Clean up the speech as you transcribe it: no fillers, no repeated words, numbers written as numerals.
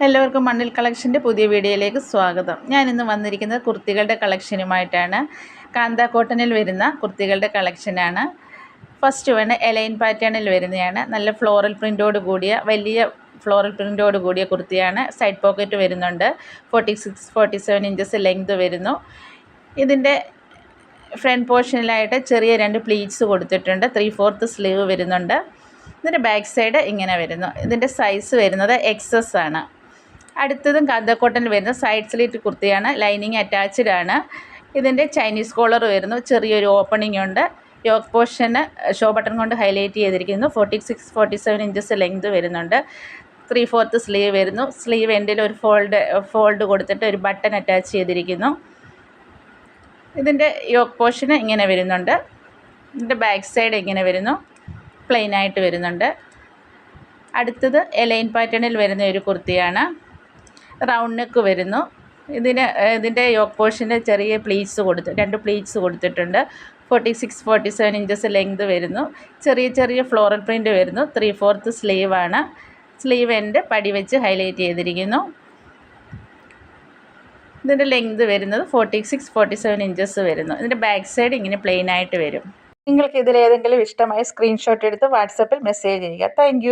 എല്ലാവർക്കും മണ്ണിൽ കളക്ഷൻ്റെ പുതിയ വീഡിയോയിലേക്ക് സ്വാഗതം. ഞാൻ ഇന്ന് വന്നിരിക്കുന്നത് കുർത്തികളുടെ കളക്ഷനുമായിട്ടാണ്. കാന്ത കോട്ടണിൽ വരുന്ന കുർത്തികളുടെ കളക്ഷനാണ്. ഫസ്റ്റ് വണ് എലൈൻ പാറ്റേണിൽ വരുന്നതാണ്. നല്ല ഫ്ലോറൽ പ്രിൻ്റോട് കൂടിയ വലിയ ഫ്ലോറൽ പ്രിൻ്റോട് കൂടിയ കുർത്തിയാണ്. സൈഡ് പോക്കറ്റ് വരുന്നുണ്ട്. 46-47 ഇഞ്ചസ് ലെങ്ത് വരുന്നു. ഇതിൻ്റെ ഫ്രണ്ട് പോർഷനിലായിട്ട് ചെറിയ 2 പ്ലീറ്റ്സ് കൊടുത്തിട്ടുണ്ട്. 3/4 സ്ലീവ് വരുന്നുണ്ട്. ഇതിൻ്റെ ബാക്ക് സൈഡ് ഇങ്ങനെ വരുന്നു. ഇതിൻ്റെ സൈസ് വരുന്നത് XS ആണ്. അടുത്തതും കാന്ത കോട്ടണിൽ വരുന്ന സൈഡ് സ്ലിറ്റ് കുർത്തിയാണ്. ലൈനിങ് അറ്റാച്ച്ഡ് ആണ്. ഇതിൻ്റെ ചൈനീസ് കോളർ വരുന്നു. ചെറിയൊരു ഓപ്പണിംഗ് ഉണ്ട്. യോക്ക് പോർഷന് ഷോ ബട്ടൺ കൊണ്ട് ഹൈലൈറ്റ് ചെയ്തിരിക്കുന്നു. 46-47 ഇഞ്ചസ് ലെങ്ത് വരുന്നുണ്ട്. 3/4 സ്ലീവ് വരുന്നു. സ്ലീവ് എൻഡിൽ ഒരു ഫോൾഡ് കൊടുത്തിട്ട് ഒരു ബട്ടൺ അറ്റാച്ച് ചെയ്തിരിക്കുന്നു. ഇതിൻ്റെ യോക്ക് പോർഷന് ഇങ്ങനെ വരുന്നുണ്ട്. ഇതിൻ്റെ ബാക്ക് സൈഡ് ഇങ്ങനെ വരുന്നു. പ്ലെയിൻ ആയിട്ട് വരുന്നുണ്ട്. അടുത്തത് എലൈൻ പാറ്റേണിൽ വരുന്ന ഒരു കുർത്തിയാണ്. റൗണ്ട് നെക്ക് വരുന്നു. ഇതിൻ്റെ യോക്ക് പോർഷന് ചെറിയ പ്ലീറ്റ്സ് 2 പ്ലീറ്റ്സ് കൊടുത്തിട്ടുണ്ട്. 46-47 ഇഞ്ചസ് ലെങ്ത് വരുന്നു. ചെറിയ ഫ്ലോറൽ പ്രിൻ്റ് വരുന്നു. 3/4 സ്ലീവാണ്. സ്ലീവ് എൻഡ് പടി വെച്ച് ഹൈലൈറ്റ് ചെയ്തിരിക്കുന്നു. ഇതിൻ്റെ ലെങ്ത് വരുന്നത് 46-47 ഇഞ്ചസ് വരുന്നു. ഇതിൻ്റെ ബാക്ക് സൈഡ് ഇങ്ങനെ പ്ലെയിൻ ആയിട്ട് വരും. നിങ്ങൾക്ക് ഇതിലേതെങ്കിലും ഇഷ്ടമായ സ്ക്രീൻഷോട്ട് എടുത്ത് വാട്സപ്പിൽ മെസ്സേജ് ചെയ്യുക. താങ്ക്